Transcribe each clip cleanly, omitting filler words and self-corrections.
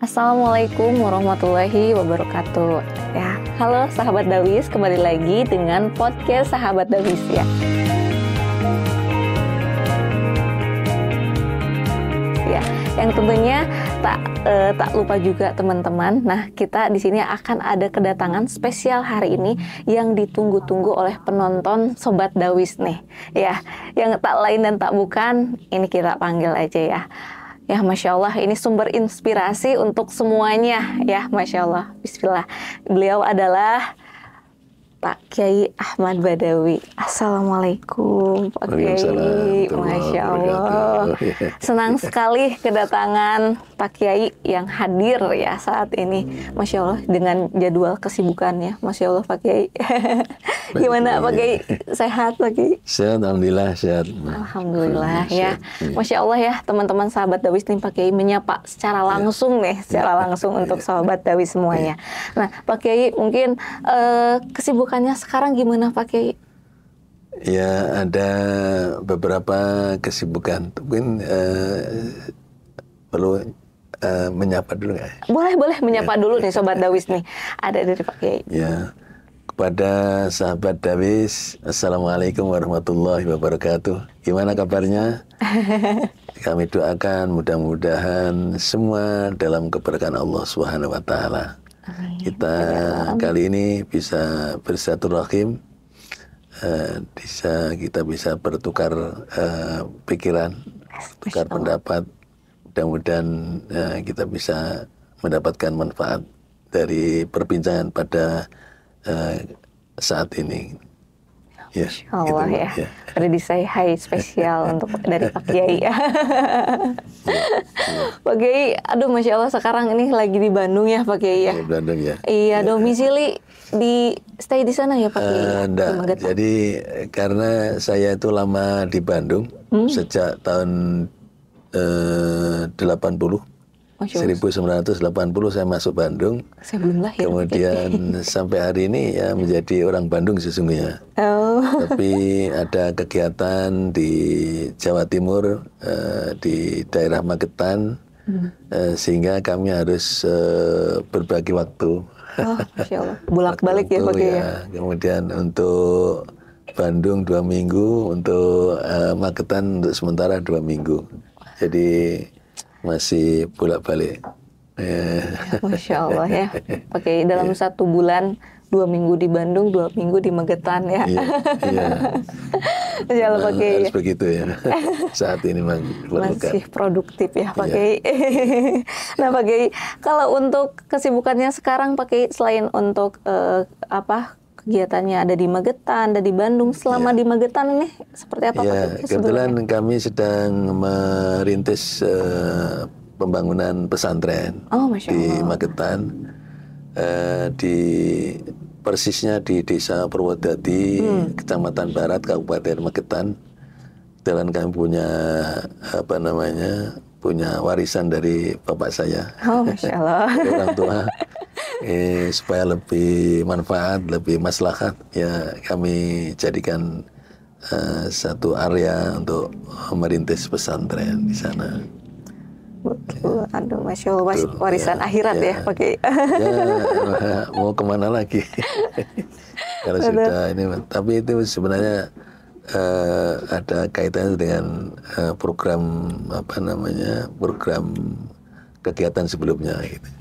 Assalamualaikum warahmatullahi wabarakatuh. Ya, halo sahabat Dawis, kembali lagi dengan podcast Sahabat Dawis ya. Ya, yang tentunya tak lupa juga teman-teman. Nah, kita di sini akan ada kedatangan spesial hari ini yang ditunggu-tunggu oleh penonton Sobat Dawis nih. Ya, yang tak lain dan tak bukan, ini kita panggil aja ya. Ya, Masya Allah, ini sumber inspirasi untuk semuanya. Ya, Masya Allah, bismillah. Beliau adalah Pak Kiai Ahmad Badawi. Assalamualaikum Pak Kiai. Masya Allah. Senang sekali kedatangan Pak Kiai yang hadir ya saat ini. Masya Allah, dengan jadwal kesibukannya. Masya Allah Pak Kiai. Gimana Pak Kiai? Sehat Pak Kiai? Sehat, Alhamdulillah sehat. Alhamdulillah ya. Masya Allah ya, teman-teman sahabat Dawis nih Pak Kiai menyapa secara langsung nih, secara langsung untuk sahabat Dawis semuanya. Nah Pak Kiai, mungkin kesibukannya sekarang gimana Pak Kiai? Ya, ada beberapa kesibukan. Mungkin perlu menyapa dulu nggak? Boleh menyapa dulu nih Sobat Dawis nih. Ada dari Pak Kiai. Ya, kepada sahabat Dawis, Assalamualaikum warahmatullahi wabarakatuh. Gimana kabarnya? Kami doakan mudah-mudahan semua dalam keberkahan Allah Subhanahu wa Ta'ala. Kita kali ini bisa bersilaturahim, kita bisa bertukar pikiran, tukar pendapat. Mudah-mudahan kita bisa mendapatkan manfaat dari perbincangan pada saat ini. Ya, Masya Allah gitu, ya. Ada say hi spesial untuk dari Pak Kiai. Pak Kiai, aduh Masya Allah sekarang ini lagi di Bandung ya Pak Kiai ya. Di Bandung ya. Iya, domisili stay di sana ya Pak Kiai. Enggak, jadi karena saya itu lama di Bandung sejak tahun 1980 saya masuk Bandung. Saya belum lahir. Kemudian sampai hari ini ya menjadi orang Bandung sesungguhnya. Oh. Tapi ada kegiatan di Jawa Timur, di daerah Magetan, sehingga kami harus berbagi waktu. Oh, Masya Allah. Bolak-balik ya Pak Kiai. Ya. Kemudian untuk Bandung 2 minggu, untuk Magetan untuk sementara 2 minggu. Jadi masih bolak-balik. Ya, Masya Allah ya. Pakai dalam 1 bulan 2 minggu di Bandung, 2 minggu di Magetan ya. Iya. Masya Allah Pak Kiai. Harus begitu ya. Saat ini masih produktif ya Pak Kiai. Nah Pak Kiai, kalau untuk kesibukannya sekarang Pak Kiai, selain untuk kegiatannya ada di Magetan, ada di Bandung. Selama di Magetan ini seperti apa Pak Kiai? Kebetulan kami sedang merintis pembangunan pesantren di Magetan, persisnya di Desa Purwodadi, Kecamatan Barat, Kabupaten Magetan. Dan kami punya warisan dari bapak saya. Oh, Masya Allah. Orang tua. Supaya lebih manfaat, lebih maslahat, ya kami jadikan satu area untuk merintis pesantren di sana. Aduh, Masya Allah, warisan akhirat ya Pak Kiai. Ya, mau kemana lagi? Kalau sudah ini, tapi itu sebenarnya ada kaitannya dengan program program kegiatan sebelumnya gitu.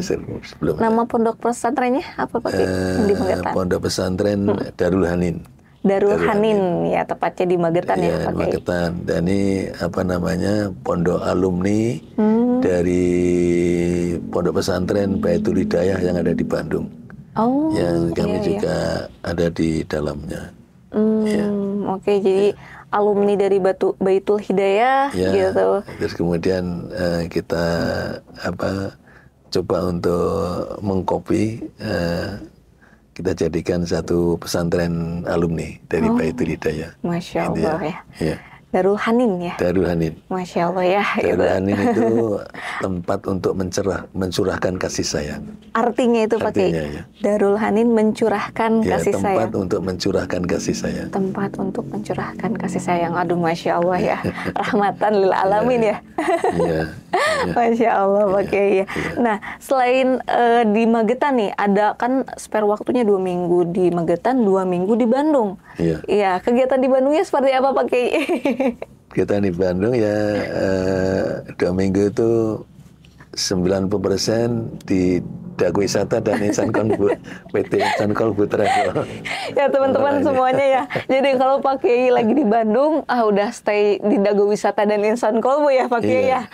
Sebelumnya. Nama pondok pesantrennya apa Pak Kiai? Di Magetan. Pondok pesantren Darul Hanin. Darul Hanin ya, tepatnya di Magetan ya Pak Kiai. Magetan. Dan ini pondok alumni dari pondok pesantren Baitul Hidayah yang ada di Bandung. Oh. Yang kami juga ada di dalamnya. Oke, jadi alumni dari Baitul Hidayah gitu. Terus kemudian kita coba untuk mengcopy, kita jadikan satu pesantren alumni dari Baitul Hidayah. Masya Allah ya. Ya. Darul Hanin ya. Darul Hanin. Masya Allah ya. Darul Hanin itu tempat untuk mencurahkan kasih sayang. Artinya itu Pak Kiai. Ya. Darul Hanin mencurahkan kasih sayang. Tempat untuk mencurahkan kasih sayang. Tempat untuk mencurahkan kasih sayang. Aduh, Masya Allah ya. Rahmatan lil alamin ya. Iya. Masya Allah, Pak Kiai. Nah, selain di Magetan nih, ada kan spare waktunya 2 minggu di Magetan, 2 minggu di Bandung. Iya. Iya, kegiatan di Bandungnya seperti apa, Pak Kiai? Kita di Bandung ya 2 minggu itu 90% di Dago Wisata dan Insan Kolbu, PT Insan Kolbu Travel. Ya teman-teman semuanya ya. Jadi kalau Pak Kiai lagi di Bandung, udah stay di Dago Wisata dan Insan Kolbu ya Pak Kiai ya.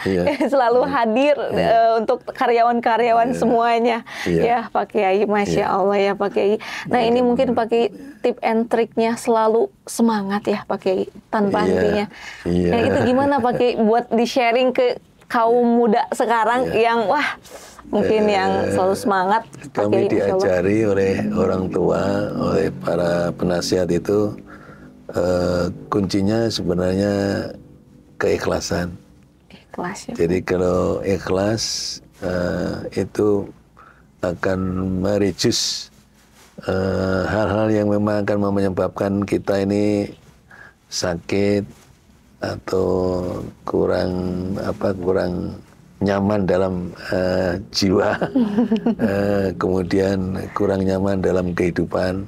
Selalu hadir untuk karyawan-karyawan semuanya. Ya Pak Kiai, Masya Allah ya Pak Kiai. Nah ini mungkin Pak Kiai tip and triknya selalu semangat ya Pak Kiai, tanpa hentinya. Ya itu gimana Pak Kiai buat di sharing ke kaum muda sekarang yang wah mungkin yang selalu semangat. Kami diajari oleh orang tua, oleh para penasihat itu kuncinya sebenarnya keikhlasan. Ikhlas ya. Jadi kalau ikhlas itu akan mereduce hal-hal yang memang akan menyebabkan kita ini sakit atau kurang nyaman dalam jiwa, kemudian kurang nyaman dalam kehidupan.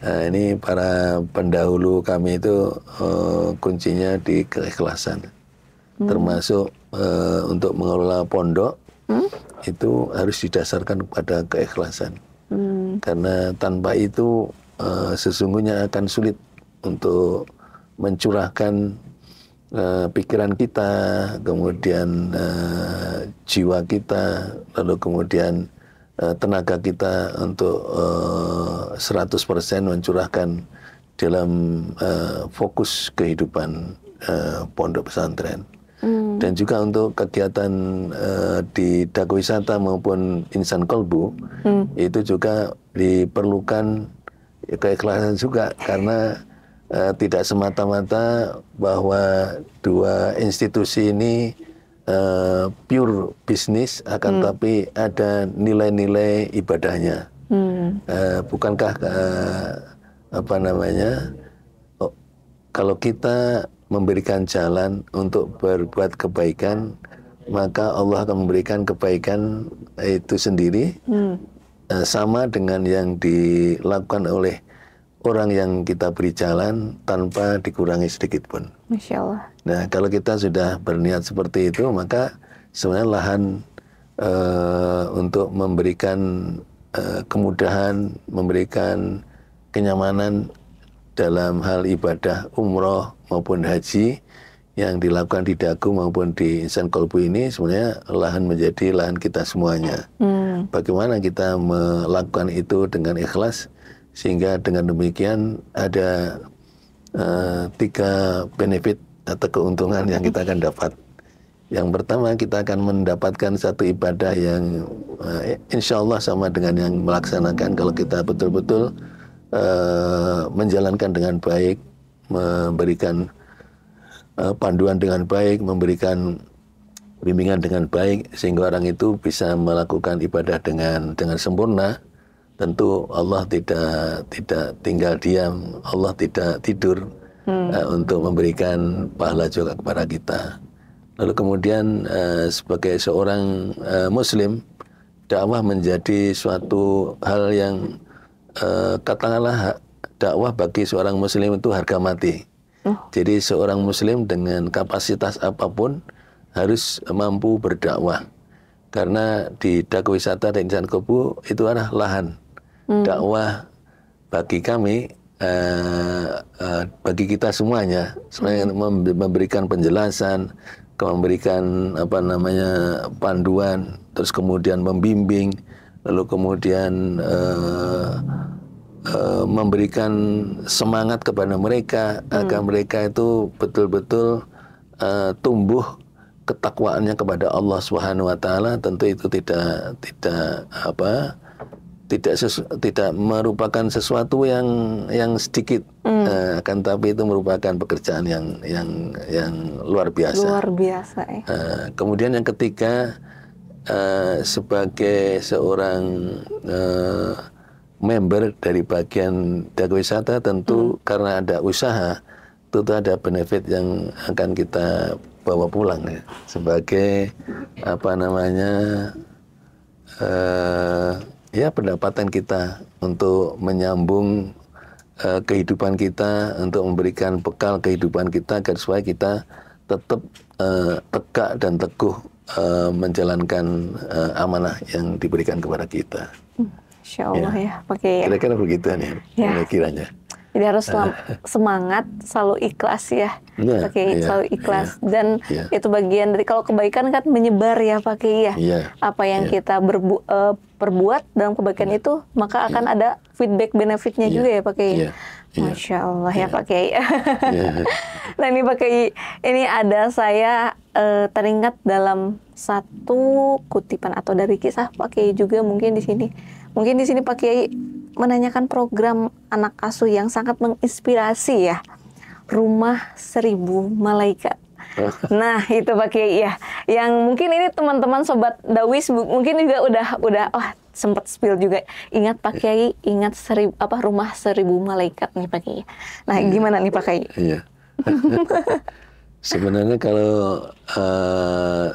Ini para pendahulu kami itu kuncinya di keikhlasan, termasuk untuk mengelola pondok itu harus didasarkan pada keikhlasan, karena tanpa itu sesungguhnya akan sulit untuk mencurahkan pikiran kita, kemudian jiwa kita, lalu kemudian tenaga kita untuk 100% mencurahkan dalam fokus kehidupan pondok pesantren. Dan juga untuk kegiatan di Dago Wisata maupun Insan Kolbu itu juga diperlukan keikhlasan juga, karena tidak semata-mata bahwa dua institusi ini pure bisnis, akan tapi ada nilai-nilai ibadahnya. Bukankah kalau kita memberikan jalan untuk berbuat kebaikan, maka Allah akan memberikan kebaikan itu sendiri, sama dengan yang dilakukan oleh orang yang kita beri jalan tanpa dikurangi sedikit pun. Masya Allah. Nah, kalau kita sudah berniat seperti itu, maka sebenarnya lahan untuk memberikan kemudahan, memberikan kenyamanan dalam hal ibadah umroh maupun haji yang dilakukan di Dago maupun di Insan Kolbu ini, sebenarnya lahan menjadi lahan kita semuanya. Bagaimana kita melakukan itu dengan ikhlas, sehingga dengan demikian ada 3 benefit atau keuntungan yang kita akan dapat. Yang pertama, kita akan mendapatkan satu ibadah yang insya Allah sama dengan yang melaksanakan kalau kita betul-betul menjalankan dengan baik, memberikan panduan dengan baik, memberikan bimbingan dengan baik, sehingga orang itu bisa melakukan ibadah dengan sempurna. Tentu Allah tidak tinggal diam, Allah tidak tidur untuk memberikan pahala juga kepada kita. Lalu kemudian sebagai seorang Muslim, dakwah menjadi suatu hal yang katakanlah dakwah bagi seorang Muslim itu harga mati. Jadi seorang Muslim dengan kapasitas apapun harus mampu berdakwah, karena di Dago Wisata dan Insan Kolbu itu adalah lahan dakwah bagi kami, bagi kita semuanya, sebenarnya memberikan penjelasan, memberikan panduan, terus kemudian membimbing, lalu kemudian memberikan semangat kepada mereka agar mereka itu betul-betul tumbuh ketakwaannya kepada Allah Subhanahu wa taala. Tentu itu tidak merupakan sesuatu yang sedikit, akan tapi itu merupakan pekerjaan yang luar biasa. Luar biasa. Kemudian yang ketiga, sebagai seorang member dari bagian Dago Wisata, tentu karena ada usaha, tentu ada benefit yang akan kita bawa pulang ya, sebagai apa namanya ya pendapatan kita untuk menyambung kehidupan kita, untuk memberikan bekal kehidupan kita agar supaya kita tetap tegak dan teguh menjalankan amanah yang diberikan kepada kita. Insya Allah ya, pakai ya. Kira-kira begitu nih, kiranya. Jadi harus semangat, selalu ikhlas ya, pakai selalu ikhlas. Dan itu bagian dari, kalau kebaikan kan menyebar ya, pakai ya. Apa yang kita perbuat dalam kebaikan itu, maka akan ada feedback benefitnya juga ya, pakai. Masya Allah ya, pakai. Nah ini pakai, ini ada saya teringat dalam satu kutipan atau dari kisah pakai juga mungkin di sini. Mungkin di sini Pak Kiai menanyakan program anak asuh yang sangat menginspirasi ya, Rumah 1000 Malaikat. Nah itu Pak Kiai ya, yang mungkin ini teman-teman sobat Dawis mungkin juga udah sempat spill juga. Ingat Pak Kiai, ingat Rumah 1000 Malaikat nih Pak Kiai. Nah gimana nih Pak Kiai? Iya. Sebenarnya kalau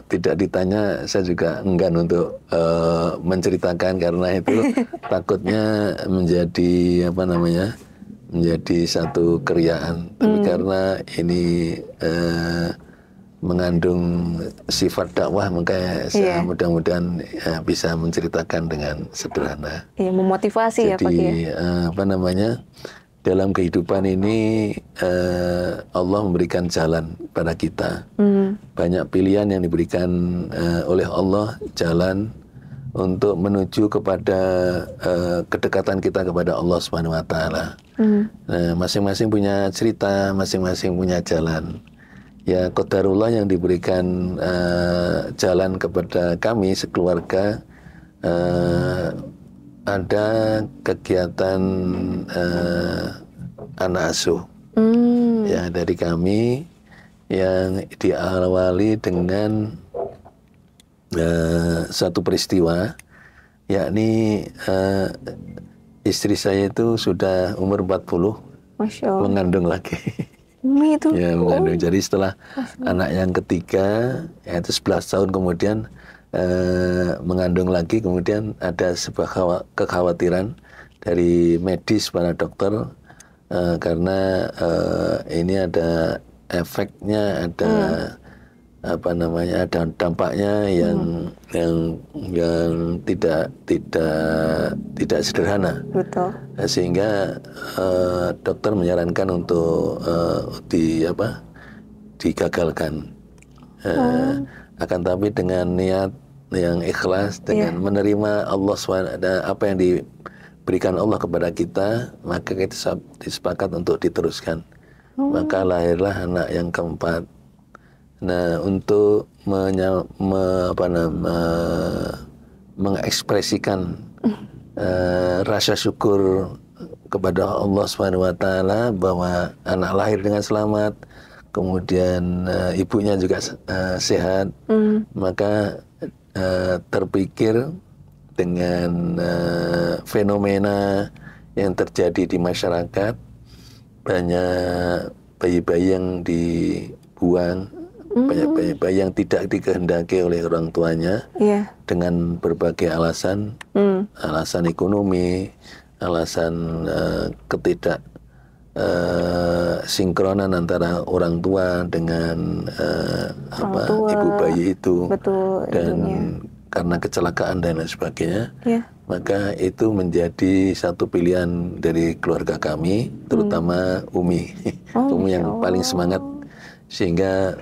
tidak ditanya, saya juga enggan untuk menceritakan, karena itu takutnya menjadi menjadi satu keriaan. Tapi karena ini mengandung sifat dakwah, maka saya mudah-mudahan bisa menceritakan dengan sederhana. Iya, memotivasi. Jadi, ya Pak Kiai. Dalam kehidupan ini Allah memberikan jalan pada kita. Banyak pilihan yang diberikan oleh Allah, jalan untuk menuju kepada kedekatan kita kepada Allah Subhanahu wa taala. Nah, masing-masing punya cerita, masing-masing punya jalan. Ya, qadarullah yang diberikan jalan kepada kami sekeluarga, ada kegiatan anak asuh ya dari kami, yang diawali dengan satu peristiwa, yakni istri saya itu sudah umur 40, mengandung lagi. Itu. Ya, mengandung. Jadi setelah anak yang ketiga, yaitu 11 tahun kemudian mengandung lagi, kemudian ada sebuah kekhawatiran dari medis para dokter, karena ini ada efeknya, ada ada dampaknya yang tidak sederhana. Betul. Sehingga dokter menyarankan untuk digagalkan. Akan tapi dengan niat yang ikhlas, dengan menerima Allah SWT, apa yang diberikan Allah kepada kita, maka kita disepakat untuk diteruskan. Maka lahirlah anak yang keempat. Nah, untuk mengekspresikan rasa syukur kepada Allah SWT bahwa anak lahir dengan selamat, kemudian ibunya juga sehat, maka terpikir dengan fenomena yang terjadi di masyarakat, banyak bayi-bayi yang dibuang, banyak bayi yang tidak dikehendaki oleh orang tuanya, dengan berbagai alasan, alasan ekonomi, alasan ketidak sinkronan antara orang tua dengan ibu bayi itu. Betul, dan karena kecelakaan dan lain sebagainya, maka itu menjadi satu pilihan dari keluarga kami, terutama Umi. Umi yang paling semangat, sehingga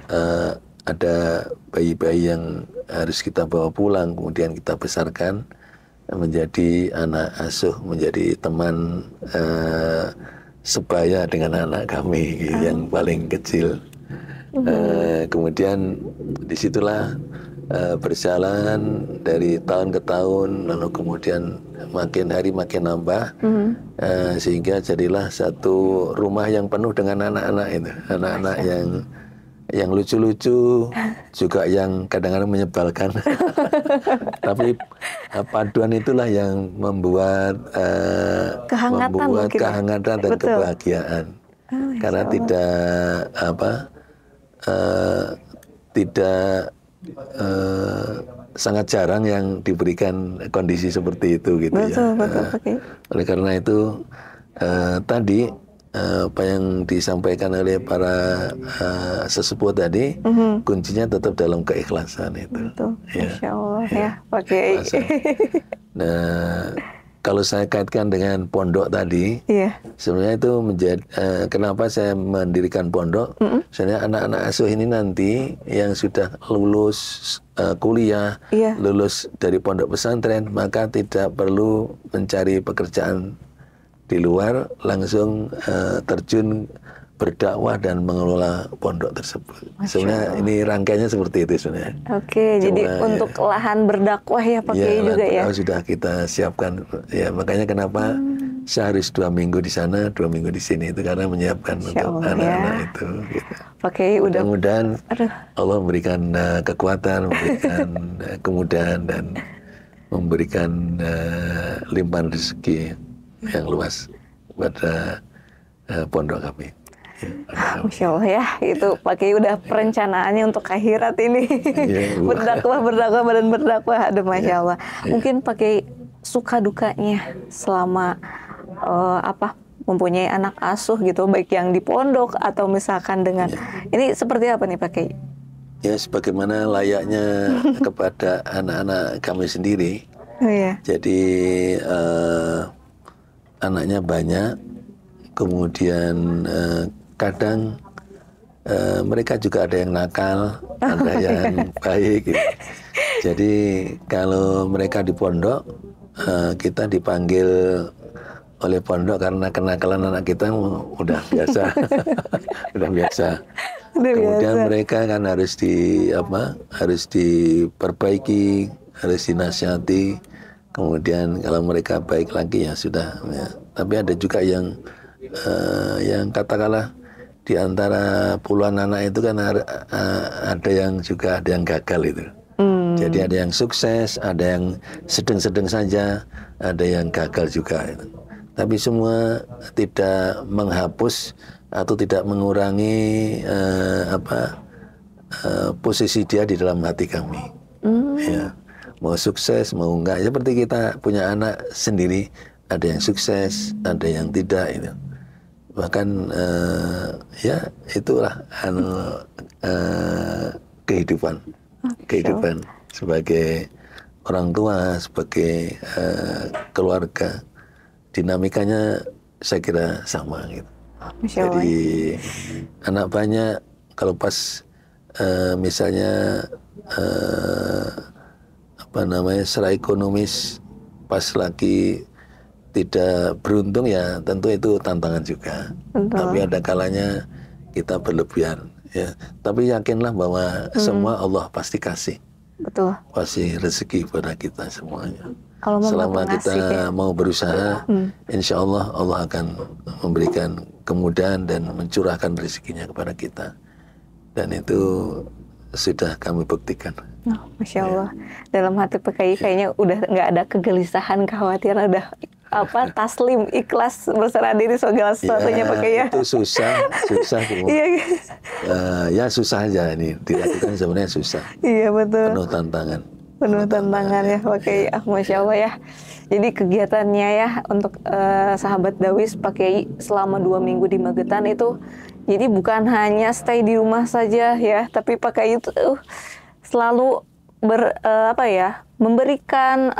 ada bayi-bayi yang harus kita bawa pulang, kemudian kita besarkan menjadi anak asuh, menjadi teman sebaya dengan anak kami yang paling kecil. Kemudian disitulah berjalan dari tahun ke tahun, lalu kemudian makin hari makin nambah, sehingga jadilah satu rumah yang penuh dengan anak-anak itu, anak-anak yang lucu-lucu, juga yang kadang-kadang menyebalkan. Tapi paduan itulah yang membuat kehangatan dan kebahagiaan. Karena tidak tidak sangat jarang yang diberikan kondisi seperti itu gitu betul, ya. Betul, Pak. Oleh karena itu tadi apa yang disampaikan oleh para sesepuh tadi, kuncinya tetap dalam keikhlasan itu. Betul. Ya. Masya Allah ya, Pak Kiai. Nah, kalau saya kaitkan dengan pondok tadi, Iya. sebenarnya itu menjadi kenapa saya mendirikan pondok. Sebenarnya anak-anak asuh ini nanti yang sudah lulus kuliah, Iya. lulus dari pondok pesantren, maka tidak perlu mencari pekerjaan di luar, langsung terjun berdakwah dan mengelola pondok tersebut. Sebenarnya ini rangkaiannya seperti itu sebenarnya. Oke, jadi untuk lahan berdakwah ya Pak Kiai juga ya. Sudah kita siapkan. Ya makanya kenapa saya harus 2 minggu di sana, 2 minggu di sini itu karena menyiapkan untuk anak-anak itu. Gitu. Pak Kiai udah. Mudah-mudahan Allah memberikan kekuatan, memberikan kemudahan dan memberikan limpahan rezeki yang luas pada pondok kami. Masya Allah ya, itu Pak Kiai udah perencanaannya untuk akhirat ini. berdakwah dan berdakwah, ada Masya Allah. Mungkin Pak Kiai suka dukanya selama mempunyai anak asuh gitu, baik yang di pondok atau misalkan dengan ini seperti apa nih Pak Kiai? Ya sebagaimana layaknya kepada anak-anak kami sendiri. Oh, iya. Jadi anaknya banyak, kemudian kadang mereka juga ada yang nakal, ada yang baik. Gitu. Jadi kalau mereka di pondok, kita dipanggil oleh pondok karena kenakalan anak kita udah biasa, udah biasa. Kemudian mereka kan harus diperbaiki, harus dinasihati. Kemudian kalau mereka baik lagi ya sudah. Ya. Tapi ada juga yang katakanlah di antara puluhan anak itu kan ada yang gagal itu. Jadi ada yang sukses, ada yang sedang-sedang saja, ada yang gagal juga. Itu. Tapi semua tidak menghapus atau tidak mengurangi posisi dia di dalam hati kami. Ya. Mau sukses, mau enggak. Seperti kita punya anak sendiri, ada yang sukses, ada yang tidak. Itu. Bahkan ya itulah kehidupan sebagai orang tua, sebagai keluarga, dinamikanya saya kira sama gitu. Jadi anak banyak kalau pas misalnya secara ekonomis pas lagi tidak beruntung ya tentu itu tantangan juga. Betul. Tapi ada kalanya kita berlebihan ya. Tapi yakinlah bahwa semua Allah pasti kasih. Betul. Pasti rezeki pada kita semuanya. Kalau selama kita mau berusaha, insya Allah Allah akan memberikan kemudahan dan mencurahkan rezekinya kepada kita. Dan itu sudah kami buktikan. Oh, Masya Allah. Dalam hati PKI kayaknya udah nggak ada kegelisahan, kekhawatiran, udah taslim, ikhlas, berserah diri segala sesuatunya PKI ya. Itu susah. Ya susah aja ini dilakukan sebenarnya susah. Iya betul. Penuh tantangan ya PKI. Masya Allah ya. Jadi kegiatannya ya untuk sahabat Dawis PKI selama 2 minggu di Magetan itu, jadi bukan hanya stay di rumah saja ya, tapi PKI itu selalu memberikan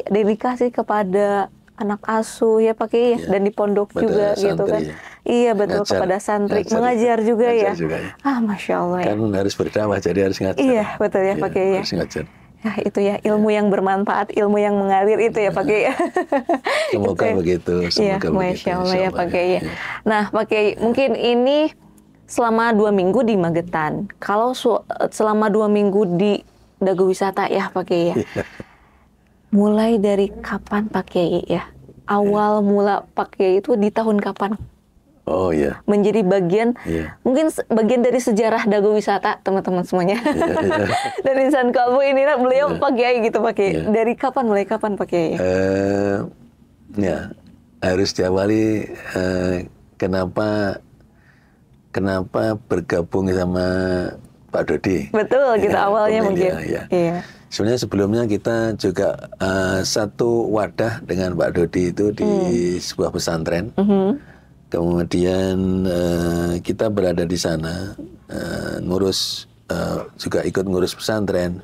dedikasi kepada anak asuh ya Pak Kiai dan di pondok juga santri, gitu kan. Iya betul, kepada santri, mengajar juga ya. Masya Allah ya. Kan harus berdakwah jadi harus ngajar. Iya betul ya Pak Kiai. Harus ngajar. Ya itu ya, ilmu yang bermanfaat, ilmu yang mengalir itu ya Pak Kiai. Semoga begitu. Iya, Masya Allah ya Pak Kiai. Nah Pak Kiai, mungkin ini selama 2 minggu di Magetan. Kalau selama 2 minggu di Dago Wisata ya Pak Kiai ya. Mulai dari kapan Pak Kiai ya? Awal mula Pak Kiai itu di tahun kapan? Oh iya. Menjadi bagian, mungkin bagian dari sejarah Dago Wisata teman-teman semuanya. Dan Insan Kalbu ini beliau Pak Kiai gitu Pak Kiai. Dari kapan, mulai kapan Pak Kiai? Ya harus diawali kenapa kenapa bergabung sama Pak Dodi. Betul, gitu Ya, awalnya mungkin. ya. Iya. Sebenarnya sebelumnya kita juga satu wadah dengan Pak Dodi itu di sebuah pesantren. Kemudian kita berada di sana, ngurus juga ikut ngurus pesantren.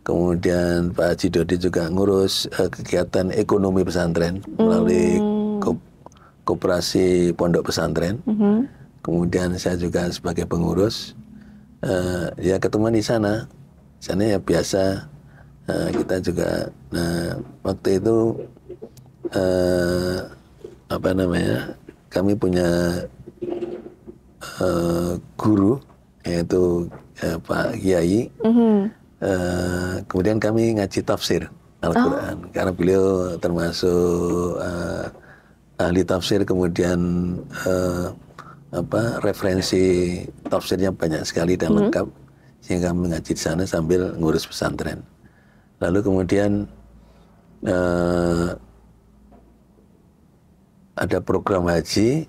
Kemudian Pak Haji Dodi juga ngurus kegiatan ekonomi pesantren melalui koperasi pondok pesantren. Kemudian saya juga sebagai pengurus, ya ketemuan di sana. Sana ya biasa, kita juga. Nah waktu itu apa namanya? Kami punya guru yaitu Pak Kiai. Kemudian kami ngaji tafsir Al-Quran karena beliau termasuk ahli tafsir. Kemudian referensi tafsirnya banyak sekali dan lengkap, sehingga kami ngaji di sana sambil ngurus pesantren. Lalu kemudian ada program haji,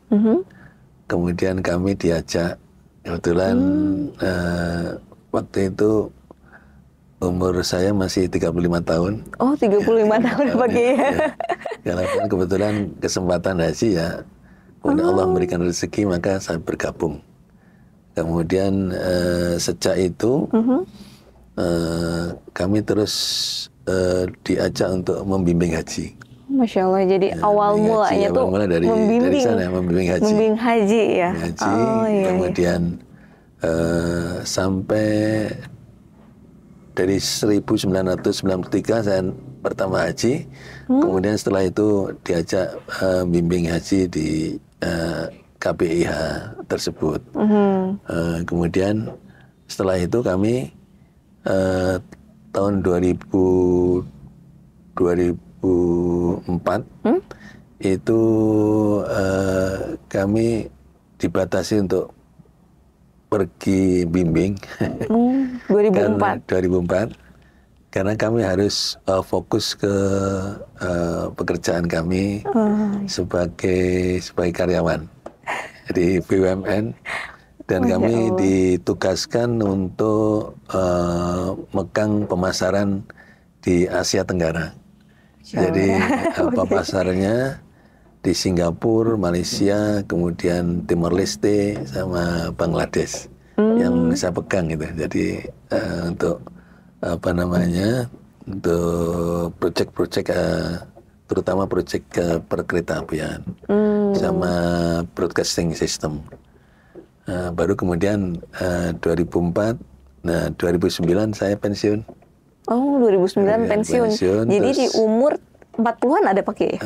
kemudian kami diajak. Kebetulan waktu itu umur saya masih 35 tahun. Oh, 35 tahun Pak Kiai. Karena kebetulan kesempatan haji ya, kemudian Allah memberikan rezeki, maka saya bergabung. Kemudian sejak itu kami terus diajak untuk membimbing haji. Masya Allah, jadi awal mulanya tuh dari sana membimbing haji. Membimbing haji ya. Haji, kemudian sampai dari 1993 saya pertama haji, kemudian setelah itu diajak bimbing haji di KBIH tersebut. Kemudian setelah itu kami tahun 2004 itu kami dibatasi untuk pergi bimbing. 2004. 2004 karena kami harus fokus ke pekerjaan kami sebagai karyawan di BUMN, dan kami ditugaskan untuk megang pemasaran di Asia Tenggara. Jadi pasarnya di Singapura, Malaysia, kemudian Timor Leste sama Bangladesh yang saya pegang gitu. Jadi untuk untuk proyek-proyek terutama proyek perkereta-apian sama broadcasting system. Baru kemudian 2004, 2009 saya pensiun. Oh, 2009 pensiun. Jadi di umur 40-an ada Pak Kiai?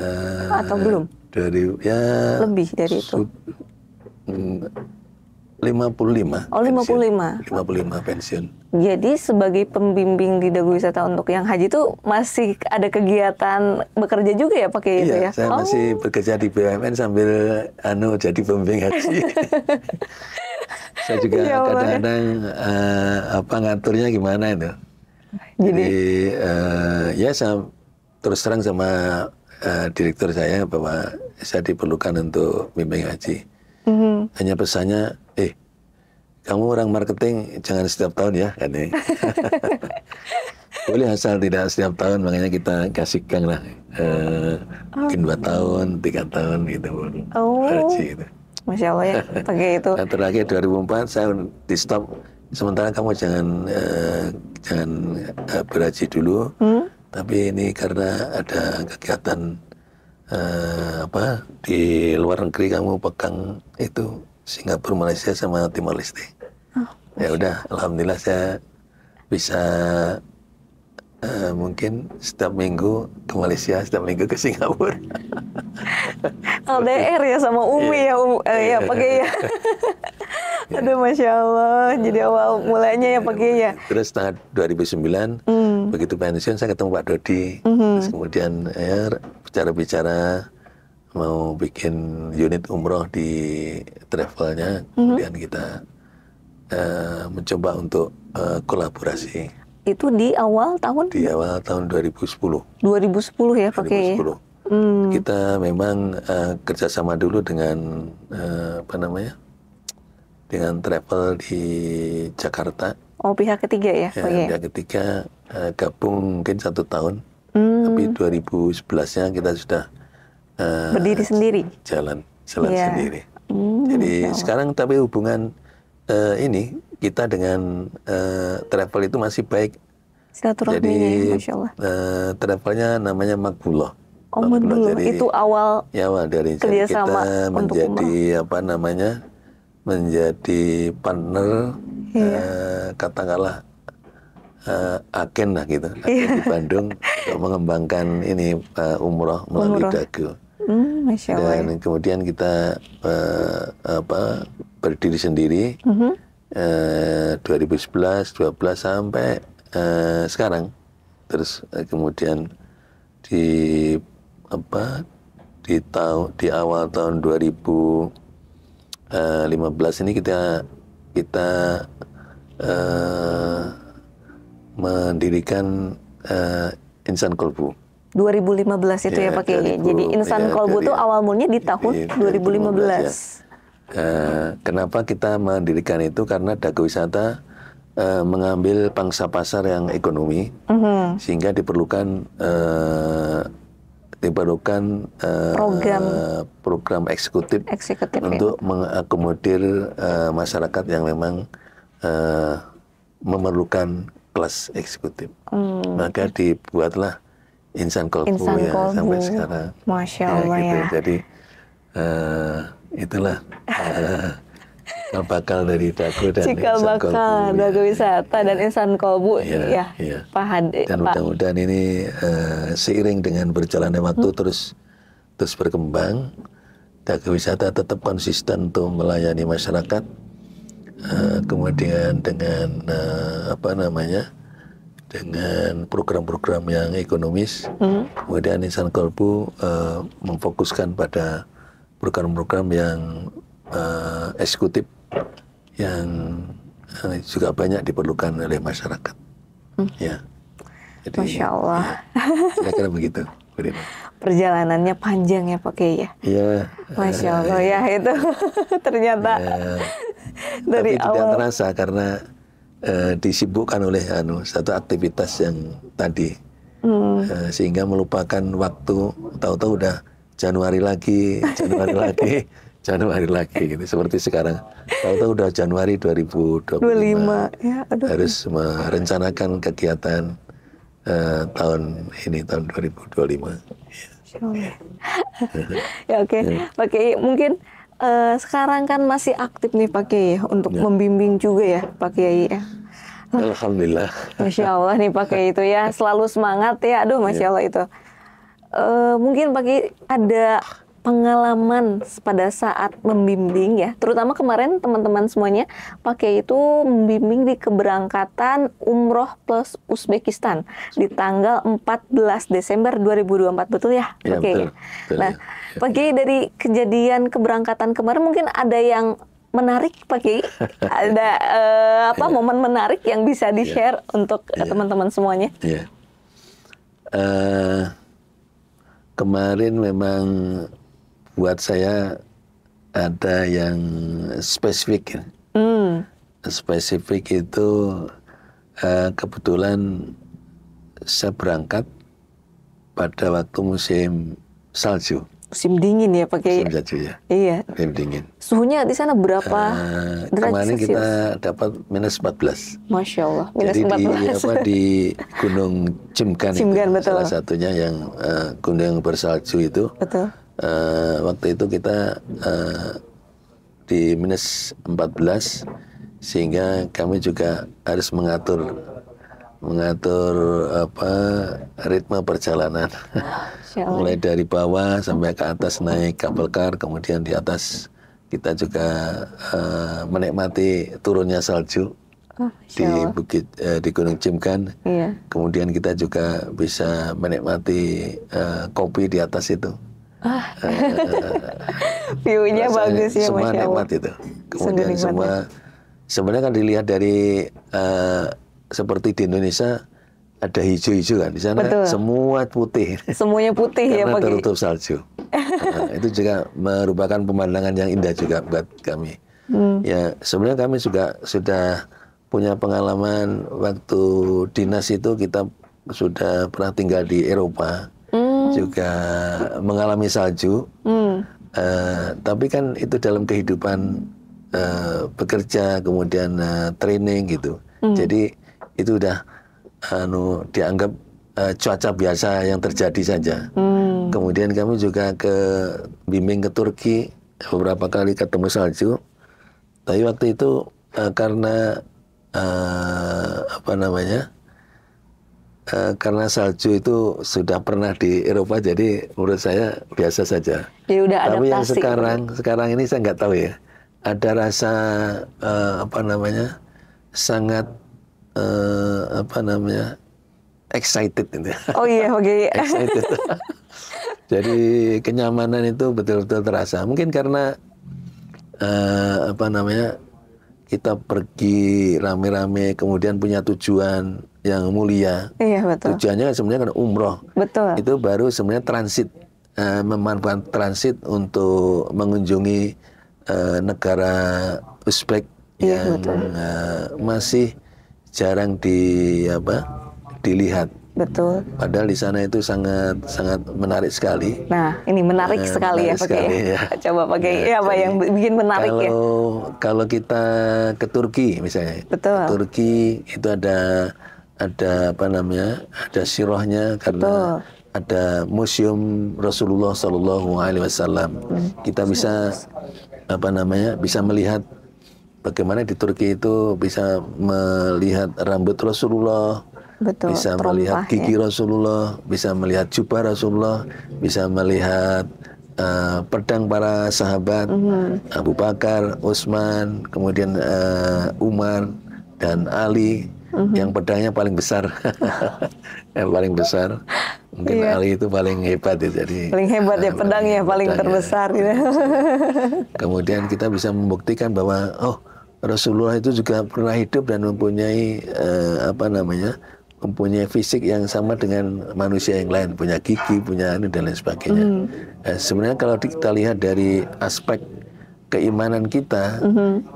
Atau belum? Lebih dari itu. 55. Oh, 55. 55 pensiun. Jadi sebagai pembimbing di Dago Wisata untuk yang haji itu masih ada kegiatan bekerja juga ya Pak Kiai itu ya? Saya masih bekerja di BUMN sambil jadi pembimbing haji. Saya juga kadang-kadang ngaturnya gimana itu. Jadi saya terus terang sama direktur saya bahwa saya diperlukan untuk bimbing haji. Hanya pesannya, kamu orang marketing jangan setiap tahun ya, katanya. Boleh asal tidak setiap tahun, makanya kita kasih gang lah, mungkin 2 tahun, 3 tahun gitu, haji gitu. Masya Allah ya, pakai itu. Nah, terakhir 2004 saya di stop. Sementara kamu jangan berhaji dulu, tapi ini karena ada kegiatan di luar negeri, kamu pegang itu Singapura, Malaysia sama Timor Leste. Ya udah, alhamdulillah saya bisa mungkin setiap minggu ke Malaysia, setiap minggu ke Singapura. LDR ya sama Umi ya pakai ya. Aduh, Masya Allah. Jadi awal mulanya ya pakai ya. Terus tahun 2009 begitu pensiun saya ketemu Pak Dodi. Terus kemudian bicara-bicara mau bikin unit umroh di travelnya. Kemudian kita mencoba untuk kolaborasi. Itu di awal tahun? Di awal tahun 2010. 2010 ya pakai. 2010. Kita memang kerjasama dulu dengan dengan travel di Jakarta. Oh, pihak ketiga ya, Pak Kiai? Pihak ketiga gabung mungkin 1 tahun, tapi 2011-nya kita sudah berdiri sendiri, jalan sendiri. Jadi sekarang tapi hubungan ini kita dengan travel itu masih baik. Silaturahminya, Masya Allah. Travelnya namanya Makbullah. Oh, Makbullah. Itu awal dari kerjasama kita menjadi menjadi partner, katakanlah agen lah gitu, agen di Bandung untuk mengembangkan ini umroh melalui Dago. Masya Allah. Dan kemudian kita berdiri sendiri 2011, 12 sampai sekarang. Terus kemudian di awal tahun 2015 ini kita mendirikan Insan Kolbu. 2015 itu ya Pak Kiai. Jadi Insan Kolbu itu awal mulanya di tahun 2015. Kenapa kita mendirikan itu? Karena Dago Wisata mengambil pangsa pasar yang ekonomi, sehingga diperlukan program eksekutif untuk mengakomodir masyarakat yang memang memerlukan kelas eksekutif. Maka dibuatlah Insan Kolbu sampai sekarang. Masya Allah gitu. ya. Jadi itulah bakal dari Dago dan Cikal Insan bakal Kolbu. Dago Wisata dan Insan Kolbu ya. Pak Hadi. Dan mudah-mudahan ini seiring dengan berjalannya waktu terus berkembang. Dago Wisata tetap konsisten untuk melayani masyarakat. Kemudian dengan dengan program-program yang ekonomis. Kemudian Insan Kolbu memfokuskan pada program-program yang eksekutif yang juga banyak diperlukan oleh masyarakat. Ya. Jadi, Masya Allah. Kira-kira begitu. Perjalanannya panjang ya Pak Kiai ya. Iya. Masya Allah ya itu ternyata dari tapi awal. tidak terasa karena disibukkan oleh satu aktivitas yang tadi, sehingga melupakan waktu. Tahu-tahu udah Januari lagi gitu. Seperti sekarang, tahu-tahu udah Januari 2025. Ya, harus merencanakan kegiatan tahun 2025. Ya oke. Pak Kiai mungkin sekarang kan masih aktif nih Pak Kiai untuk membimbing juga ya Pak Kiai ya. Alhamdulillah. Masya Allah nih Pak Kiai itu ya selalu semangat ya. Aduh Masya Allah itu. Mungkin Pak Kiai ada pengalaman pada saat membimbing ya, terutama kemarin teman-teman semuanya Pak Kiai itu membimbing di keberangkatan umroh plus Uzbekistan di tanggal 14 Desember 2024, betul ya Pak Kiai? Betul, nah Pak Kiai dari kejadian keberangkatan kemarin mungkin ada yang menarik Pak Kiai, ada momen menarik yang bisa di-share untuk teman-teman semuanya? Iya. Kemarin memang buat saya ada yang spesifik. Spesifik itu kebetulan saya berangkat pada waktu musim salju. Musim dingin ya Pak Kiai? Musim salju ya. Iya. Musim dingin. Suhunya di sana berapa derajat kemarin Celcius? kita dapat -14. Masya Allah. Jadi 14. di Gunung Cimgan itu, betul. salah satunya yang gunung bersalju itu. Betul. Waktu itu kita di -14, sehingga kami juga harus mengatur ritme perjalanan. Mulai dari bawah sampai ke atas naik kabel kar, kemudian di atas kita juga menikmati turunnya salju di Gunung Cimgan. Iya. Kemudian kita juga bisa menikmati kopi di atas itu. View-nya bagus ya, semua Masya Allah. nikmat itu. Kemudian sebenarnya kan dilihat dari seperti di Indonesia ada hijau-hijau kan, di sana semua putih. Semuanya putih ya karena Pak Kiai. tertutup salju. Itu juga merupakan pemandangan yang indah juga buat kami. Ya sebenarnya kami juga sudah punya pengalaman waktu dinas itu kita sudah pernah tinggal di Eropa, juga mengalami salju. Tapi kan itu dalam kehidupan bekerja, kemudian training gitu. Jadi itu udah dianggap cuaca biasa yang terjadi saja. Kemudian kami juga bimbing ke Turki beberapa kali ketemu salju. Tapi waktu itu karena karena salju itu sudah pernah di Eropa, jadi menurut saya biasa saja. Jadi udah Tapi yang adaptasi. sekarang ini saya nggak tahu ya. Ada rasa sangat excited gitu. Oh iya, oke. Excited. Jadi kenyamanan itu betul-betul terasa. Mungkin karena kita pergi rame-rame, kemudian punya tujuan yang mulia. Iya, betul. Tujuannya sebenarnya kan umroh. Betul. Itu baru sebenarnya transit, memanfaatkan transit untuk mengunjungi negara Uzbek yang masih jarang dilihat. Betul. Padahal di sana itu sangat menarik sekali. Nah, ini menarik sekali ya, pakai. Ya. Coba pakai apa yang bikin menarik Kalau kita ke Turki misalnya. Betul. Ke Turki itu ada ada sirahnya karena ada museum Rasulullah Shallallahu Alaihi Wasallam. Kita bisa bisa melihat bagaimana di Turki itu bisa melihat rambut Rasulullah. Betul, bisa melihat gigi Rasulullah, bisa melihat jubah Rasulullah, bisa melihat pedang para sahabat, Abu Bakar, Utsman, kemudian Umar dan Ali, yang pedangnya paling besar, yang paling besar. Mungkin Ali itu paling hebat ya, jadi paling hebat ya pedangnya, paling terbesar. Gitu. Kemudian kita bisa membuktikan bahwa Rasulullah itu juga pernah hidup dan mempunyai mempunyai fisik yang sama dengan manusia yang lain, punya gigi, punya ini dan lain sebagainya. Sebenarnya kalau kita lihat dari aspek keimanan kita,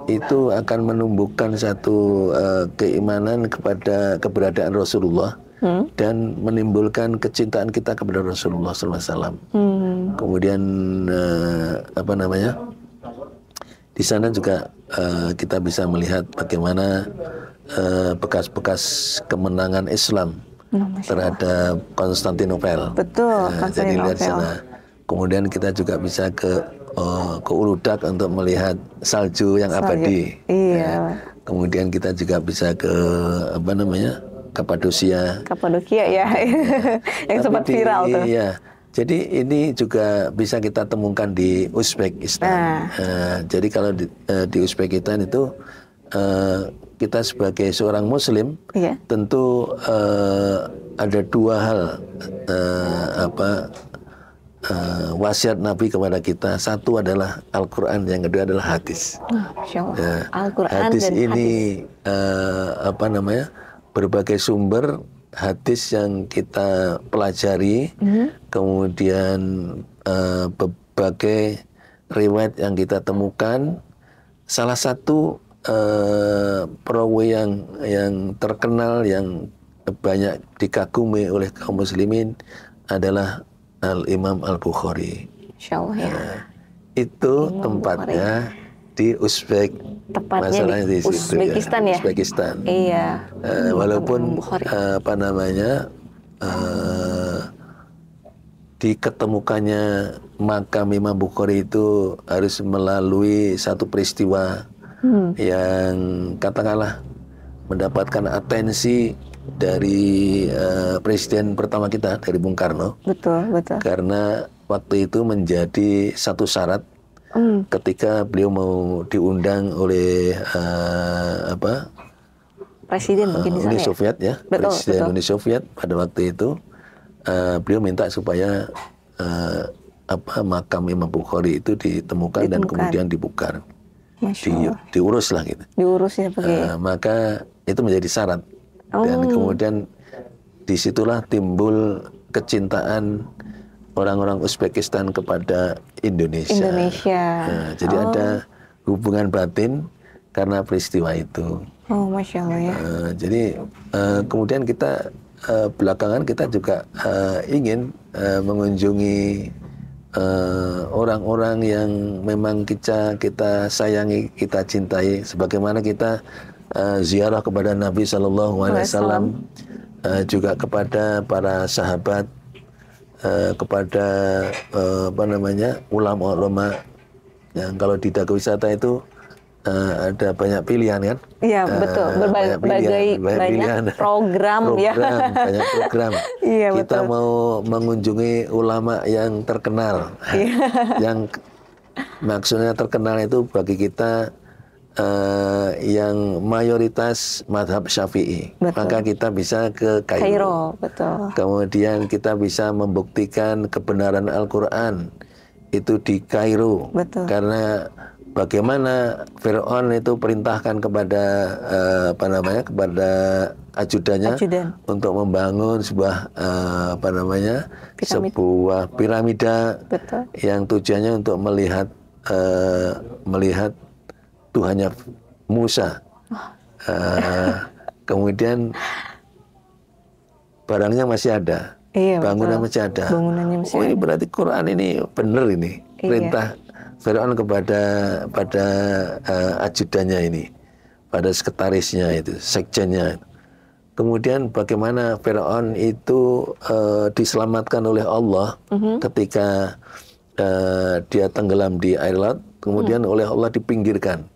itu akan menumbuhkan satu keimanan kepada keberadaan Rasulullah dan menimbulkan kecintaan kita kepada Rasulullah SAW. Kemudian di sana juga kita bisa melihat bagaimana bekas-bekas kemenangan Islam terhadap Konstantinopel. Betul, jadi lihat sana. Kemudian kita juga bisa ke Uludag untuk melihat salju yang abadi. Iya. Kemudian kita juga bisa ke Kapadosia. Kapadokia ya, yang sempat viral tuh. Iya. Jadi ini juga bisa kita temukan di Uzbekistan. Jadi kalau di Uzbekistan itu kita sebagai seorang Muslim tentu ada dua hal wasiat Nabi kepada kita. Satu adalah Al-Quran, yang kedua adalah hadis. Al-Quran hadis dan ini berbagai sumber hadis yang kita pelajari, kemudian berbagai riwayat yang kita temukan. Salah satu perawi yang terkenal, yang banyak dikagumi oleh kaum muslimin adalah Al-Imam Al-Bukhari. Insyaallah ya. Itu tempatnya di Uzbek. Tepatnya di Uzbekistan ya. Uzbekistan. Iya. Walaupun diketemukannya makam Imam Bukhari itu harus melalui satu peristiwa yang katakanlah mendapatkan atensi dari presiden pertama kita, dari Bung Karno. Betul. Karena waktu itu menjadi satu syarat ketika beliau mau diundang oleh Presiden mungkin di sana Uni Soviet ya, Presiden Uni Soviet pada waktu itu, beliau minta supaya makam Imam Bukhari itu ditemukan dan kemudian dibongkar. Diurus lah gitu. Diurus ya pakai. Maka itu menjadi syarat. Dan kemudian disitulah timbul kecintaan orang-orang Uzbekistan kepada Indonesia. Jadi ada hubungan batin karena peristiwa itu. Oh, Masya Allah ya. Jadi kemudian kita belakangan kita juga ingin mengunjungi orang-orang yang memang kita sayangi, kita cintai, sebagaimana kita ziarah kepada Nabi SAW, juga kepada para sahabat, kepada ulama-ulama yang kalau di dakwah wisata itu ada banyak pilihan kan? Iya betul, banyak program ya. Banyak program. Iya, kita betul. mau mengunjungi ulama yang terkenal. Yang maksudnya terkenal itu bagi kita yang mayoritas madhab Syafi'i. Betul. Maka kita bisa ke Kairo. Betul. Kemudian kita bisa membuktikan kebenaran Al-Quran itu di Kairo. Betul. Karena bagaimana Fir'aun itu perintahkan kepada kepada ajudannya untuk membangun sebuah sebuah piramida. Betul. Yang tujuannya untuk melihat Tuhannya Musa. Kemudian barangnya masih ada. Iya, bangunan betul. masih ada. Bangunannya masih ini ada. berarti Quran ini benar ini. Iya. Perintah Fir'aun pada ajudannya ini, pada sekretarisnya itu, sekjennya. Kemudian bagaimana Fir'aun itu diselamatkan oleh Allah ketika dia tenggelam di air laut, kemudian oleh Allah dipinggirkan,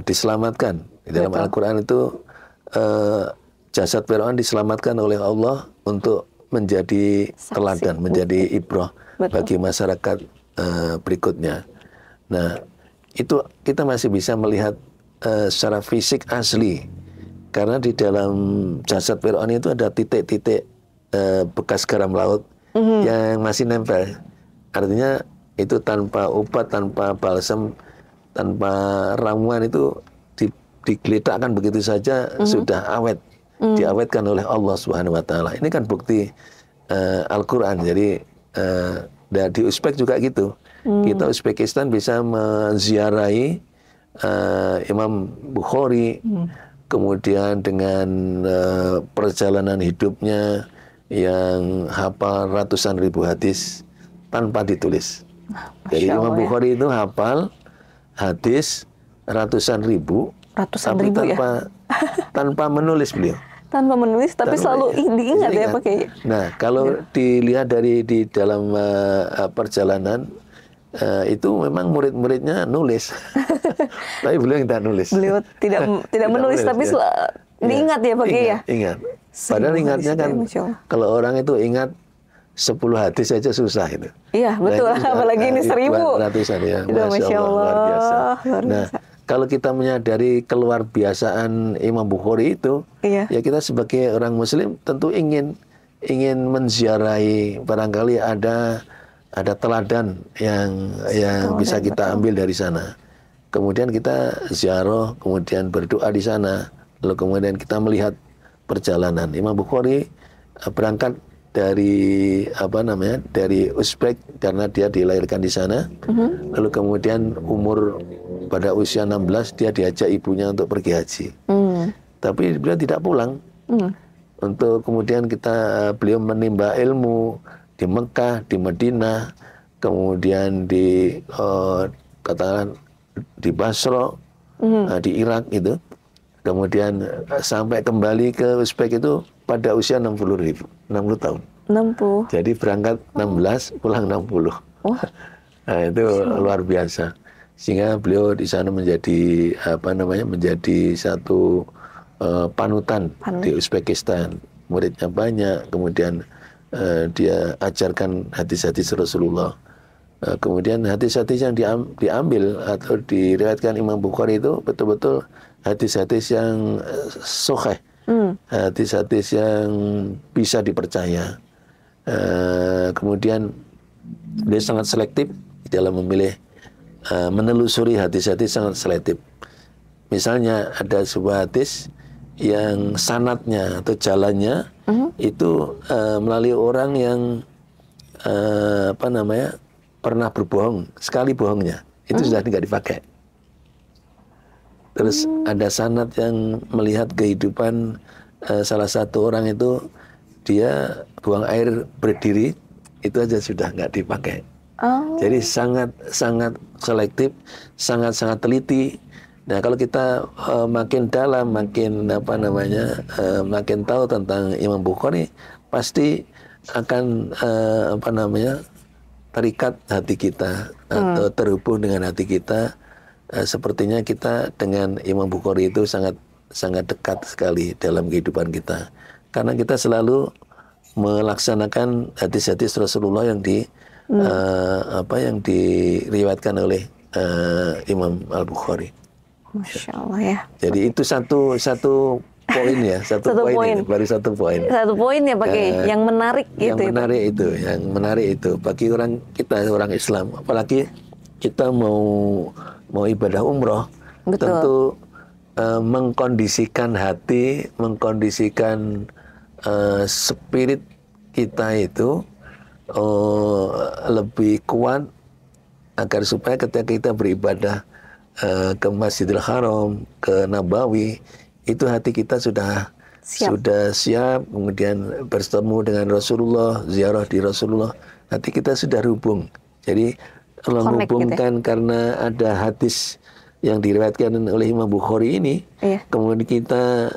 diselamatkan. Di dalam Al-Quran itu jasad Fir'aun diselamatkan oleh Allah untuk menjadi teladan, menjadi ibrah bagi masyarakat berikutnya. Nah, itu kita masih bisa melihat secara fisik asli, karena di dalam jasad Fir'aun itu ada titik-titik bekas garam laut yang masih nempel. Artinya itu tanpa obat, tanpa balsam, tanpa ramuan, itu digeletakkan begitu saja sudah awet, diawetkan oleh Allah Subhanahu Wa Taala. Ini kan bukti Al-Quran. Jadi di Uzbek juga gitu. Kita Uzbekistan bisa menziarahi Imam Bukhari, kemudian dengan perjalanan hidupnya yang hafal ratusan ribu hadis tanpa ditulis. Jadi Imam Bukhari itu hafal hadis ratusan ribu tapi tanpa menulis beliau. Tanpa menulis, tapi selalu diingat ya Pak Kiai. Nah, kalau dilihat di dalam perjalanan itu memang murid-muridnya nulis, tapi beliau tidak nulis. Beliau tidak menulis, tapi diingat ya Pak Kiai ya. Ingat. Padahal ingatnya kan, kalau orang itu ingat 10 hadis saja susah itu. Iya betul, apalagi ini 1000. Ratusan ya, Masya Allah, luar biasa. Luar biasa. Nah, kalau kita menyadari keluar biasaan Imam Bukhari itu, ya kita sebagai orang Muslim tentu ingin menziarahi, barangkali ada teladan yang bisa kita ambil dari sana. Kemudian kita ziarah, kemudian berdoa di sana, lalu kemudian kita melihat perjalanan Imam Bukhari berangkat dari dari Uzbek karena dia dilahirkan di sana. Lalu kemudian pada usia 16 dia diajak ibunya untuk pergi haji. Tapi beliau tidak pulang. Untuk kemudian beliau menimba ilmu di Mekah, di Madinah, kemudian katakan di Basra, di Irak itu. Kemudian sampai kembali ke Uzbek itu pada usia 60 tahun. 60. Jadi berangkat 16, pulang 60. Nah, itu luar biasa. Sehingga beliau di sana menjadi menjadi satu panutan di Uzbekistan. Muridnya banyak, kemudian dia ajarkan hadis-hadis Rasulullah. Kemudian hadis-hadis yang diambil atau diriwayatkan Imam Bukhari itu betul-betul hadis-hadis yang sahih, hadis-hadis yang bisa dipercaya. Kemudian dia sangat selektif dalam memilih, menelusuri hadis-hadis, sangat selektif. Misalnya ada sebuah hadis yang sanadnya atau jalannya itu melalui orang yang pernah berbohong, sekali bohongnya itu sudah tidak dipakai. Terus ada sanad yang melihat kehidupan salah satu orang itu, dia buang air berdiri itu aja sudah nggak dipakai. Oh. Jadi sangat selektif, sangat teliti. Nah kalau kita makin dalam, makin makin tahu tentang Imam Bukhari, pasti akan terikat hati kita atau terhubung dengan hati kita. Sepertinya kita dengan Imam Bukhari itu sangat dekat sekali dalam kehidupan kita, karena kita selalu melaksanakan hadis-hadis Rasulullah yang yang diriwayatkan oleh Imam Al-Bukhari. Masya Allah ya. Jadi itu satu poin ya, satu poin. Baru satu poin. Satu poin ya Pak Kiai, yang menarik gitu. Yang menarik itu bagi orang Islam, apalagi kita mau ibadah umroh, betul, tentu mengkondisikan hati, mengkondisikan spirit kita itu lebih kuat, agar supaya ketika kita beribadah ke Masjidil Haram, ke Nabawi, itu hati kita sudah siap, kemudian bertemu dengan Rasulullah, ziarah di Rasulullah, hati kita sudah hubung. Jadi Allah menghubungkan gitu ya? Karena ada hadis yang diriwayatkan oleh Imam Bukhari ini, kemudian kita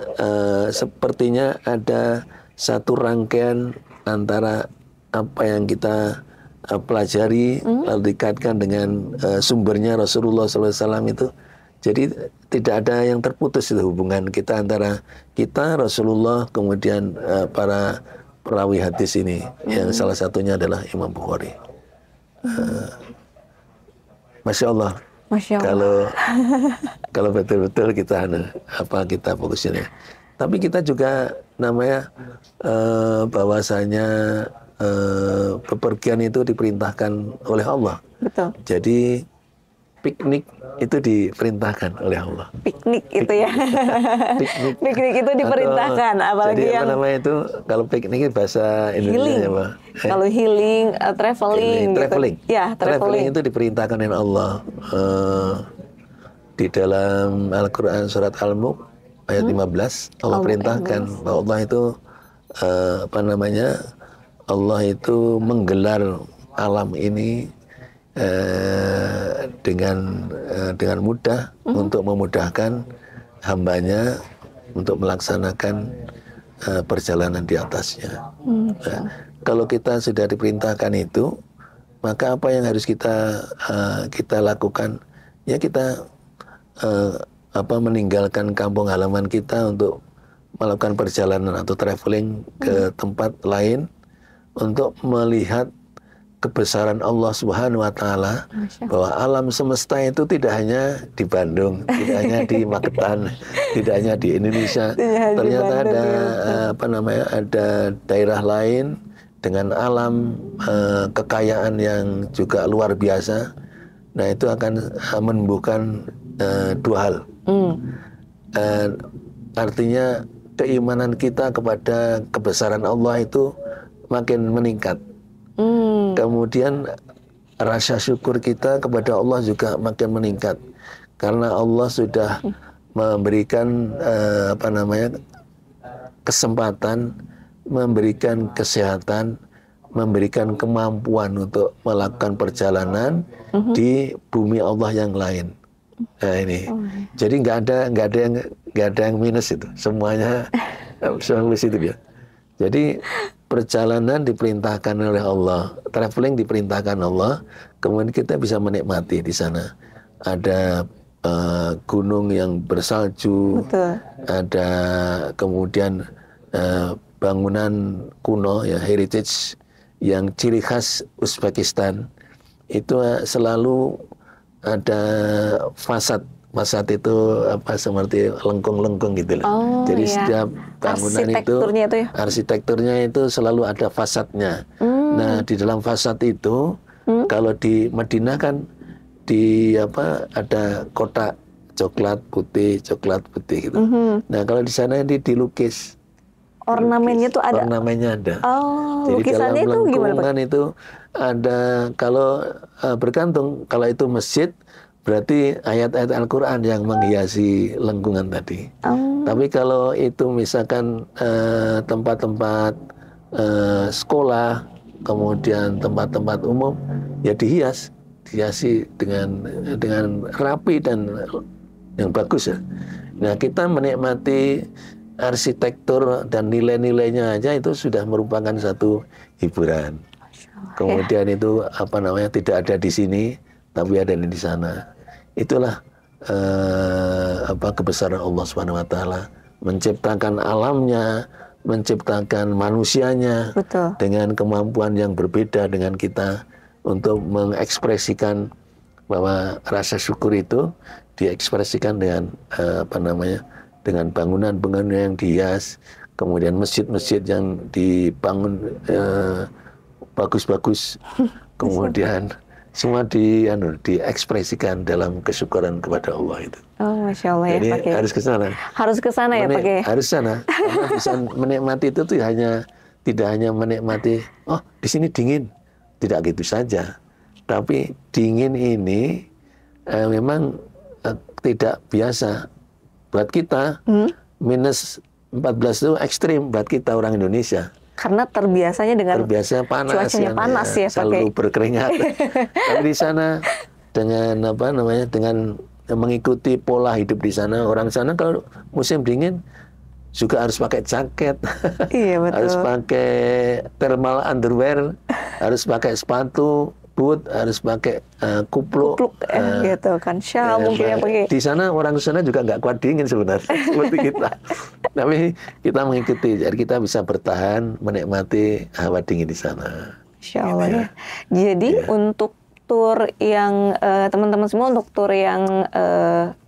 sepertinya ada satu rangkaian antara apa yang kita pelajari lalu dikaitkan dengan sumbernya Rasulullah SAW itu. Jadi tidak ada yang terputus itu hubungan kita antara kita, Rasulullah, kemudian para perawi hadis ini, yang salah satunya adalah Imam Bukhari. Masya Allah. Kalau betul-betul kita fokusnya. Tapi kita juga bahwasanya bepergian itu diperintahkan oleh Allah. Betul. Jadi piknik itu diperintahkan oleh Allah. Piknik itu ya. Piknik itu diperintahkan. Apalagi jadi itu kalau piknik itu bahasa Indonesia ya Pak. Kalau healing, traveling. Traveling. Gitu. Ya, traveling itu diperintahkan oleh Allah. Di dalam Al-Quran surat Al-Mulk ayat 15 Allah perintahkan bahwa Allah itu Allah itu menggelar alam ini dengan mudah untuk memudahkan hambanya untuk melaksanakan perjalanan di atasnya. Nah, kalau kita sudah diperintahkan itu, maka apa yang harus kita lakukan? Ya kita meninggalkan kampung halaman kita untuk melakukan perjalanan atau traveling ke tempat lain untuk melihat kebesaran Allah Subhanahu wa Ta'ala, bahwa alam semesta itu tidak hanya di Bandung, tidak hanya di Magetan, tidak hanya di Indonesia. Ternyata ada daerah lain dengan alam kekayaan yang juga luar biasa. Nah, itu akan menumbuhkan dua hal. Artinya keimanan kita kepada kebesaran Allah itu makin meningkat. Kemudian rasa syukur kita kepada Allah juga makin meningkat, karena Allah sudah memberikan kesempatan, memberikan kesehatan, memberikan kemampuan untuk melakukan perjalanan di bumi Allah yang lain. Nah ini, jadi nggak ada yang minus itu, semuanya positif ya. Jadi perjalanan diperintahkan oleh Allah, traveling diperintahkan Allah, kemudian kita bisa menikmati di sana. Ada gunung yang bersalju, ada kemudian bangunan kuno ya, heritage yang ciri khas Uzbekistan. Itu selalu ada fasad itu seperti lengkung-lengkung gitu loh. Jadi setiap bangunan arsitekturnya itu selalu ada fasadnya. Nah, di dalam fasad itu kalau di Madinah kan ada kotak coklat putih gitu. Nah, kalau di sana dilukis. Ornamennya tuh ada. Ornamennya ada. Jadi lukisannya dalam itu gimana, Pak? itu ada, kalau bergantung, kalau itu masjid berarti ayat-ayat Al-Quran yang menghiasi lengkungan tadi. Tapi kalau itu misalkan tempat-tempat sekolah, kemudian tempat-tempat umum, ya dihiasi dengan rapi dan yang bagus ya. Nah, kita menikmati arsitektur dan nilai-nilainya aja itu sudah merupakan satu hiburan. Kemudian itu tidak ada di sini, tapi ada di sana. Itulah kebesaran Allah Subhanahu Wa Taala, menciptakan alamnya, menciptakan manusianya. Betul. Dengan kemampuan yang berbeda dengan kita untuk mengekspresikan bahwa rasa syukur itu diekspresikan dengan dengan bangunan-bangunan yang dihias, kemudian masjid-masjid yang dibangun bagus-bagus, kemudian semua diekspresikan dalam kesyukuran kepada Allah itu. Oh, Masya Allah ya. Jadi Pak Kiai. harus ke sana. Harus ke sana ya Pak Kiai. Harus sana. Karena bisa menikmati itu tuh tidak hanya menikmati, oh di sini dingin, tidak gitu saja. Tapi dingin ini memang tidak biasa buat kita. Minus 14 itu ekstrim buat kita orang Indonesia. Karena terbiasanya dengan panas, cuacanya panas ya, selalu berkeringat. Tapi di sana dengan dengan mengikuti pola hidup di sana, orang sana kalau musim dingin juga harus pakai jaket, iya, betul. Harus pakai thermal underwear, harus pakai sepatu boot, harus pakai kupluk gitu kan, syal mungkin yang pakai. Di sana orang sana juga nggak kuat dingin sebenarnya seperti kita. Tapi kita mengikuti, jadi kita bisa bertahan menikmati hawa dingin di sana. Insya Allah ya. Jadi untuk tur yang teman-teman semua, untuk tur yang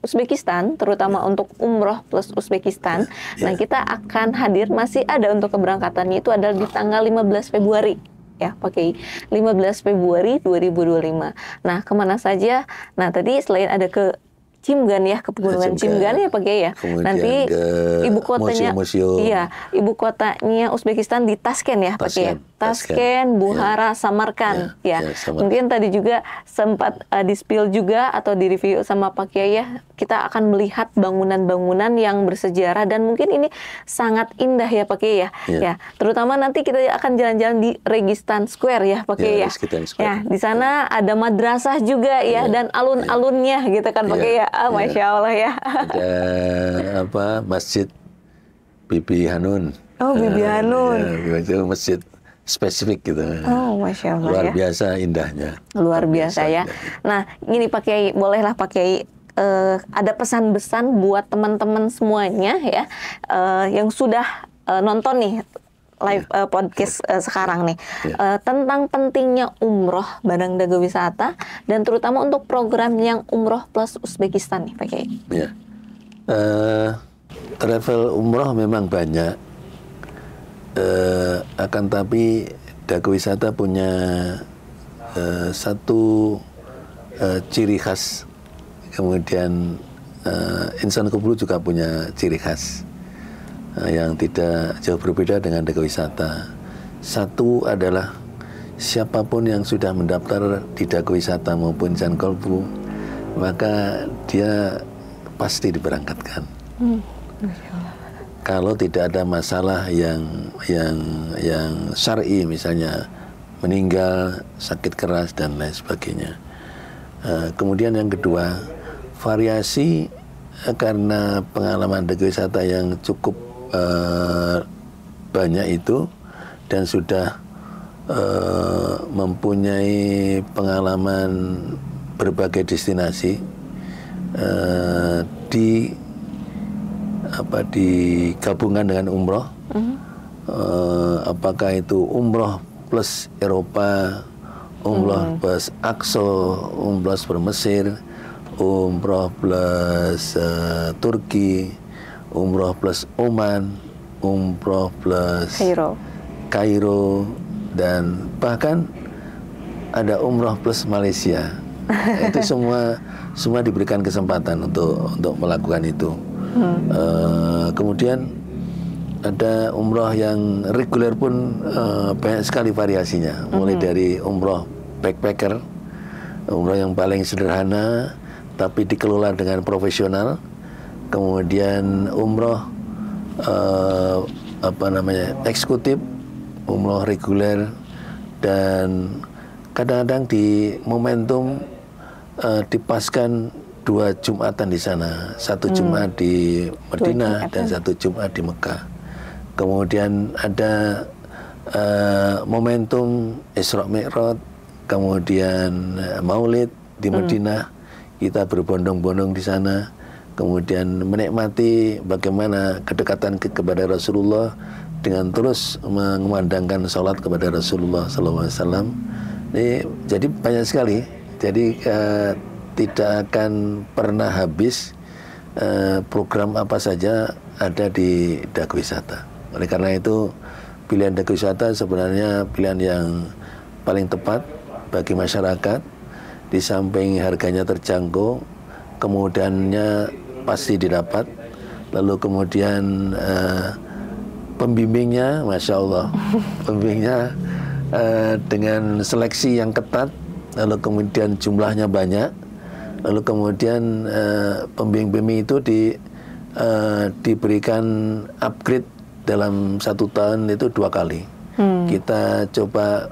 Uzbekistan, terutama untuk umroh plus Uzbekistan, nah kita akan hadir, masih ada untuk keberangkatannya itu adalah di tanggal 15 Februari. Ya, Pak Kiai, 15 Februari 2025. Nah, kemana saja? Nah, tadi selain ada ke Cimgan ya, ke Pegunungan Cimgan ya Pak Kiai ya. Kemudian nanti ibu kotanya, iya, ibu kotanya Uzbekistan di Tashkent ya Pak Kiai. Tashkent, Bukhara, Samarkand ya. Mungkin tadi juga sempat di-spill juga atau di-review sama Pak Kiai ya. Kita akan melihat bangunan-bangunan yang bersejarah dan mungkin ini sangat indah ya Pak Kiai ya. Ya, terutama nanti kita akan jalan-jalan di Registan Square ya Pak Kiai ya. Ya, di sana ada madrasah juga ya, dan alun-alunnya gitu kan Pak Kiai ya. Masya Allah ya. Ada Masjid Bibi Hanun. Oh, Bibi Hanun. Itu masjid spesifik gitu. Oh, Masya Allah. Luar ya. biasa indahnya. Luar biasa ya. Nah, gini Pak Kiai, bolehlah Pak Kiai ada pesan-pesan buat teman-teman semuanya ya, yang sudah nonton nih live podcast sekarang nih, tentang pentingnya umroh Badan Dago Wisata dan terutama untuk program yang umroh plus Uzbekistan nih Pak Kiai. Ya, travel umroh memang banyak, akan tapi Dago Wisata punya satu ciri khas, kemudian Insan Kublu juga punya ciri khas yang tidak jauh berbeda dengan Dago Wisata. Satu adalah siapapun yang sudah mendaftar di Dago Wisata maupun Insan Kublu, maka dia pasti diberangkatkan. Kalau tidak ada masalah yang syar'i, misalnya meninggal, sakit keras dan lain sebagainya. Kemudian yang kedua, variasi, karena pengalaman Dago Wisata yang cukup banyak itu dan sudah mempunyai pengalaman berbagai destinasi, digabungkan dengan umroh. Apakah itu umroh plus Eropa, umroh plus Aqsa, umroh plus Mesir, umroh plus Turki, umroh plus Oman, umroh plus Kairo, dan bahkan ada umroh plus Malaysia. Itu semua diberikan kesempatan untuk melakukan itu. Kemudian ada umroh yang reguler pun banyak sekali variasinya, mulai dari umroh backpacker, umroh yang paling sederhana tapi dikelola dengan profesional. Kemudian umroh eksekutif, umroh reguler, dan kadang-kadang di momentum dipaskan 2 Jumatan di sana, 1 Jumat di Madinah dan 1 Jumat di Mekah. Kemudian ada momentum Isra Mi'raj, kemudian Maulid di Madinah, kita berbondong-bondong di sana, kemudian menikmati bagaimana kedekatan kepada Rasulullah dengan terus mengumandangkan salat kepada Rasulullah SAW. Ini jadi banyak sekali. Jadi tidak akan pernah habis program apa saja ada di Dago Wisata. Oleh karena itu pilihan Dago Wisata sebenarnya pilihan yang paling tepat bagi masyarakat. Di samping harganya terjangkau, kemudahannya pasti didapat, lalu kemudian pembimbingnya, Masya Allah, pembimbingnya dengan seleksi yang ketat, lalu kemudian jumlahnya banyak, lalu kemudian pembimbing itu diberikan upgrade dalam 1 tahun itu 2 kali. Kita coba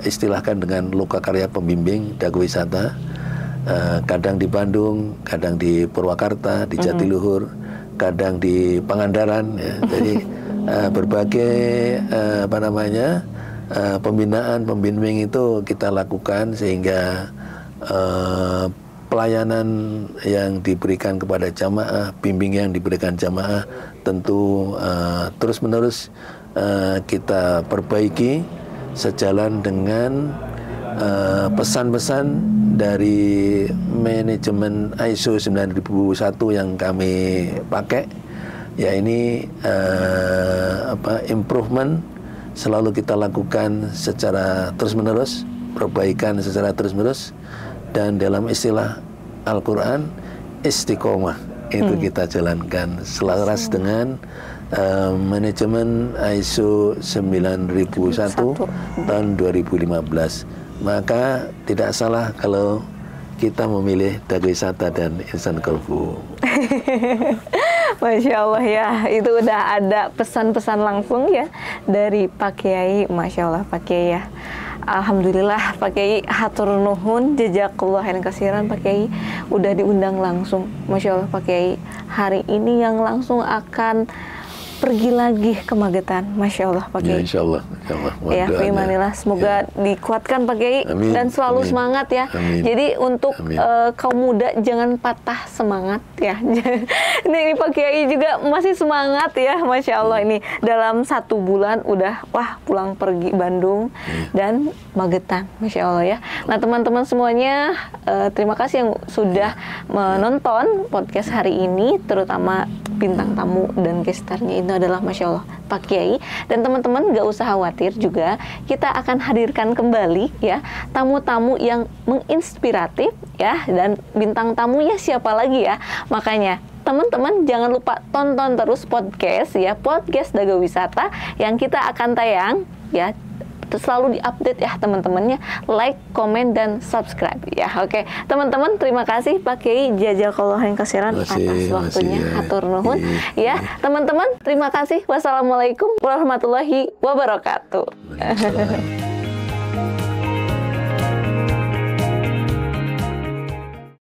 istilahkan dengan lokakarya pembimbing Dago Wisata, kadang di Bandung, kadang di Purwakarta, di Jatiluhur, kadang di Pangandaran, ya. Jadi berbagai pembinaan pembimbing itu kita lakukan sehingga pelayanan yang diberikan kepada jamaah, bimbing yang diberikan jamaah tentu terus-menerus kita perbaiki sejalan dengan pesan-pesan dari manajemen ISO 9001 yang kami pakai. Ya, ini improvement selalu kita lakukan secara terus-menerus, perbaikan secara terus-menerus, dan dalam istilah Al-Quran, istiqomah itu kita jalankan selaras dengan manajemen ISO 9001 tahun 2015. Maka tidak salah kalau kita memilih Dago Wisata dan Ihsan Qalbu. Masya Allah ya, itu udah ada pesan-pesan langsung ya dari Pak Kiai. Masya Allah Pak Kiai ya. Alhamdulillah Pak Kiai, hatur nuhun, jazakallah khairan katsiran Pak Kiai udah diundang langsung. Masya Allah Pak Kiai, hari ini yang langsung akan pergi lagi ke Magetan. Masya Allah Pak Kiai. Ya, insya Allah. Ya, Bismillah. Semoga dikuatkan Pak Kiai dan selalu semangat ya. Jadi untuk kaum muda jangan patah semangat ya. Ini Pak Kiai juga masih semangat ya. Masya Allah, ini dalam 1 bulan udah pulang pergi Bandung dan Magetan. Masya Allah ya. Nah teman-teman semuanya, terima kasih yang sudah menonton podcast hari ini, terutama bintang tamu dan gestarnya itu adalah Masya Allah Pak Kiai. Dan teman-teman gak usah khawatir juga, kita akan hadirkan kembali ya tamu-tamu yang menginspiratif ya, dan bintang tamunya siapa lagi ya. Makanya teman-teman jangan lupa tonton terus podcast ya, podcast Dago Wisata yang kita akan tayang ya, selalu diupdate ya teman-temannya, like, komen, dan subscribe ya. Oke teman-teman, terima kasih Pak Kiai, jazakallahu khairan katsiran atas waktunya, hatur nuhun ya teman-teman. Terima kasih, wassalamualaikum warahmatullahi wabarakatuh.